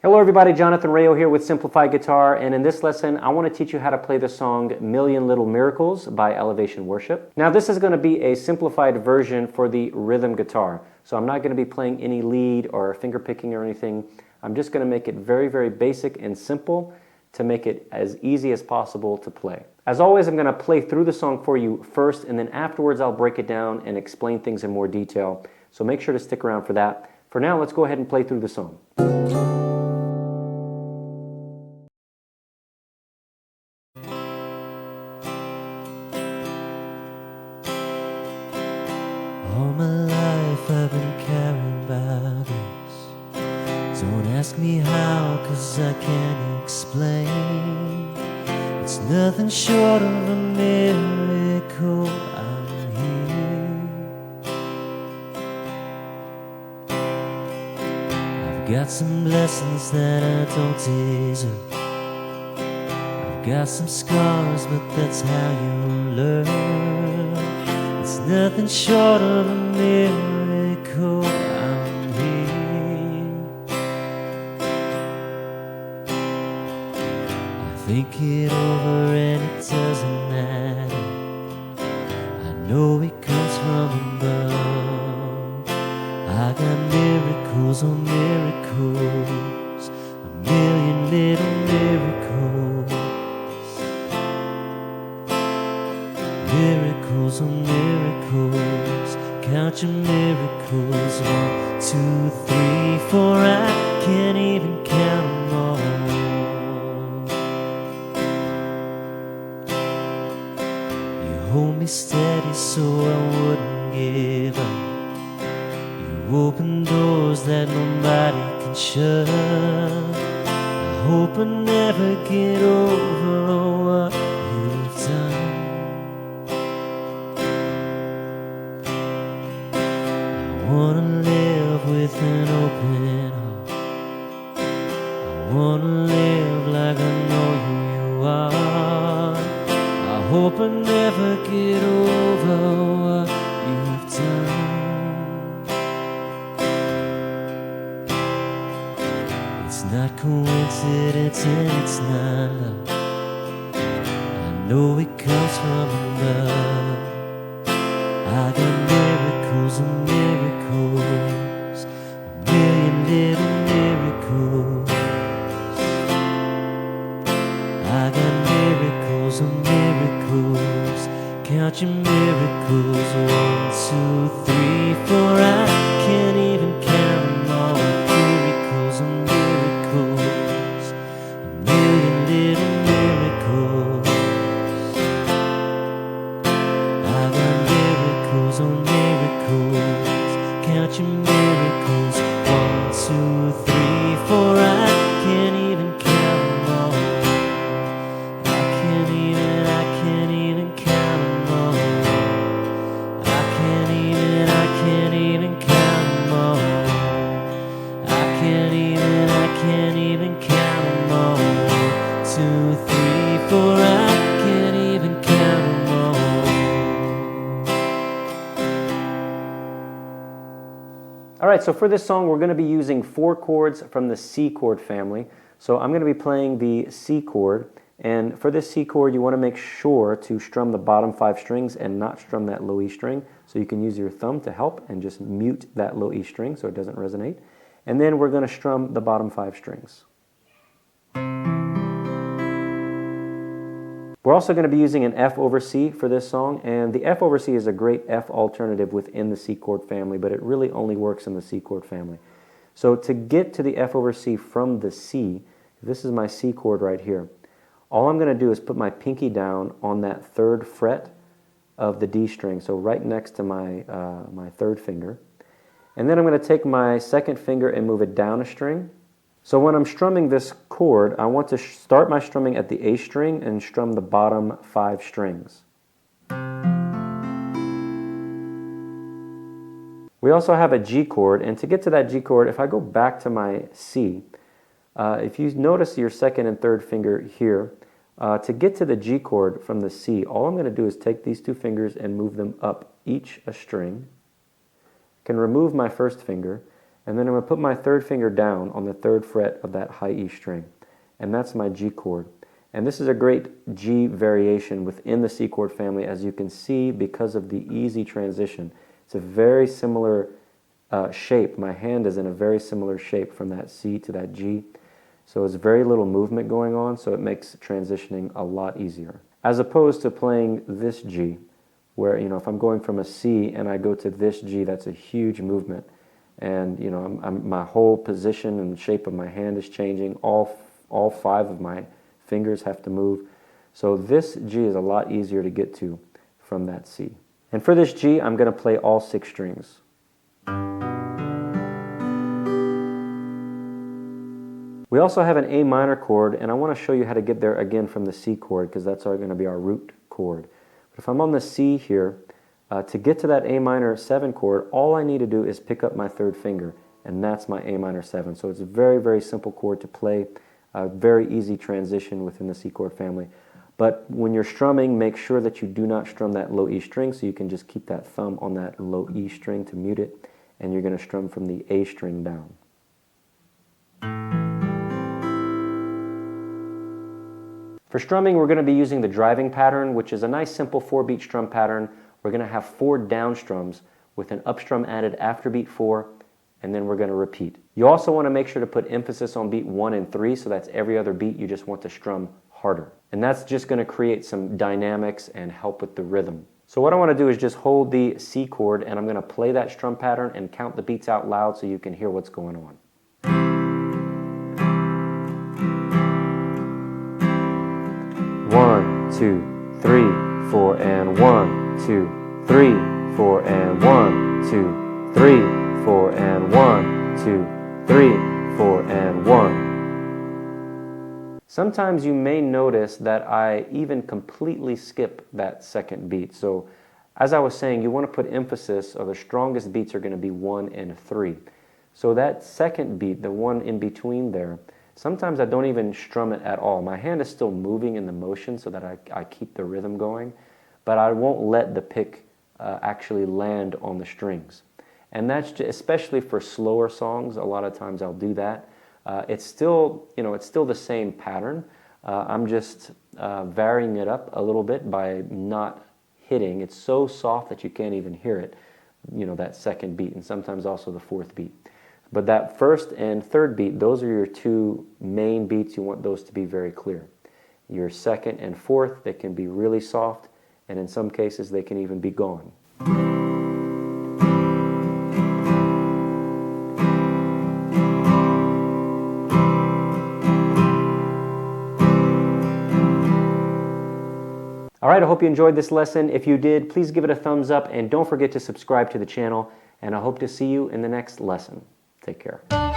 Hello everybody, Jonathan Rayo here with Simplified Guitar, and in this lesson I want to teach you how to play the song Million Little Miracles by Elevation Worship. Now this is going to be a simplified version for the rhythm guitar, so I'm not going to be playing any lead or finger picking or anything. I'm just going to make it very, very basic and simple to make it as easy as possible to play. As always, I'm going to play through the song for you first, and then afterwards I'll break it down and explain things in more detail, so make sure to stick around for that. For now, let's go ahead and play through the song. All my life I've been carried by grace. Don't ask me how, 'cause I can't explain. It's nothing short of a miracle I'm here. I've got some blessings that I don't deserve. I've got some scars, but that's how you learn. It's nothing short of a miracle I'm here. I think it over and it doesn't matter. I know it comes from above. I got miracles on miracles, a million little miracles. Miracles on miracles, count your miracles. 1, 2, 3, 4, I can't even count them all. You hold me steady so I wouldn't give up. You open doors that nobody can shut. I hope I never get over what you've done. I wanna live with an open heart. I wanna live like I know who you are. I hope I never get over what you've done. It's not coincidence and it's not love. I know it comes from above. I got miracles and miracles, a million little miracles. I got miracles and miracles, count your miracles. 1, 2, 3, 4, I can't even count them all. Miracles and miracles, a million little miracles. I got miracles on miracles, count your miracles. 1, 2, 3, 4, I can't even count them all. I can't even count them all. I can't even count them all. I can't even count them all. 2, 3, 4, I can't even count them all. Alright, so for this song we're going to be using 4 chords from the C chord family. So I'm going to be playing the C chord, and for this C chord you want to make sure to strum the bottom 5 strings and not strum that low E string. So you can use your thumb to help and just mute that low E string so it doesn't resonate. And then we're going to strum the bottom 5 strings. We're also going to be using an F over C for this song, and the F over C is a great F alternative within the C chord family, but it really only works in the C chord family. So to get to the F over C from the C, this is my C chord right here. All I'm going to do is put my pinky down on that 3rd fret of the D string, so right next to my 3rd finger. And then I'm going to take my 2nd finger and move it down a string. So when I'm strumming this chord, I want to start my strumming at the A string and strum the bottom 5 strings. We also have a G chord, and to get to that G chord, if I go back to my C, if you notice your 2nd and 3rd finger here, to get to the G chord from the C, all I'm going to do is take these 2 fingers and move them up each a string. I can remove my 1st finger, And then I'm going to put my third finger down on the third fret of that high E string. And that's my G chord. And this is a great G variation within the C chord family, as you can see, because of the easy transition. It's a very similar shape. My hand is in a very similar shape from that C to that G. So it's very little movement going on, so it makes transitioning a lot easier. As opposed to playing this G, where, you know, if I'm going from a C and I go to this G, that's a huge movement. And, you know, my whole position and shape of my hand is changing. All five of my fingers have to move. So this G is a lot easier to get to from that C. And for this G, I'm going to play all 6 strings. We also have an A minor chord, and I want to show you how to get there again from the C chord, because that's going to be our root chord. But if I'm on the C here, to get to that A minor 7 chord, all I need to do is pick up my third finger, and that's my A minor 7. So it's a very, very simple chord to play, a very easy transition within the C chord family. But when you're strumming, make sure that you do not strum that low E string, so you can just keep that thumb on that low E string to mute it, and you're going to strum from the A string down. For strumming, we're going to be using the driving pattern, which is a nice simple 4-beat strum pattern. We're going to have 4 down strums with an up strum added after beat 4, and then we're going to repeat. You also want to make sure to put emphasis on beat 1 and 3, so that's every other beat you just want to strum harder. And that's just going to create some dynamics and help with the rhythm. So what I want to do is just hold the C chord, and I'm going to play that strum pattern and count the beats out loud so you can hear what's going on. 1, 2, 3, 4, and 1, 2, 3, 4, and 1, 2, 3, 4, and 1, 2, 3, 4, and 1. Sometimes you may notice that I even completely skip that second beat. So as I was saying, you want to put emphasis, or the strongest beats are going to be 1 and 3. So that second beat, the one in between there, sometimes I don't even strum it at all. My hand is still moving in the motion so that I keep the rhythm going, but I won't let the pick actually land on the strings. And that's just, especially for slower songs, a lot of times I'll do that. It's still, you know, it's still the same pattern. I'm just varying it up a little bit by not hitting. It's so soft that you can't even hear it, you know, that second beat, and sometimes also the fourth beat. But that first and third beat, those are your 2 main beats. You want those to be very clear. Your second and fourth, they can be really soft, and in some cases they can even be gone. All right, I hope you enjoyed this lesson. If you did, please give it a thumbs up, and don't forget to subscribe to the channel, and I hope to see you in the next lesson. Take care.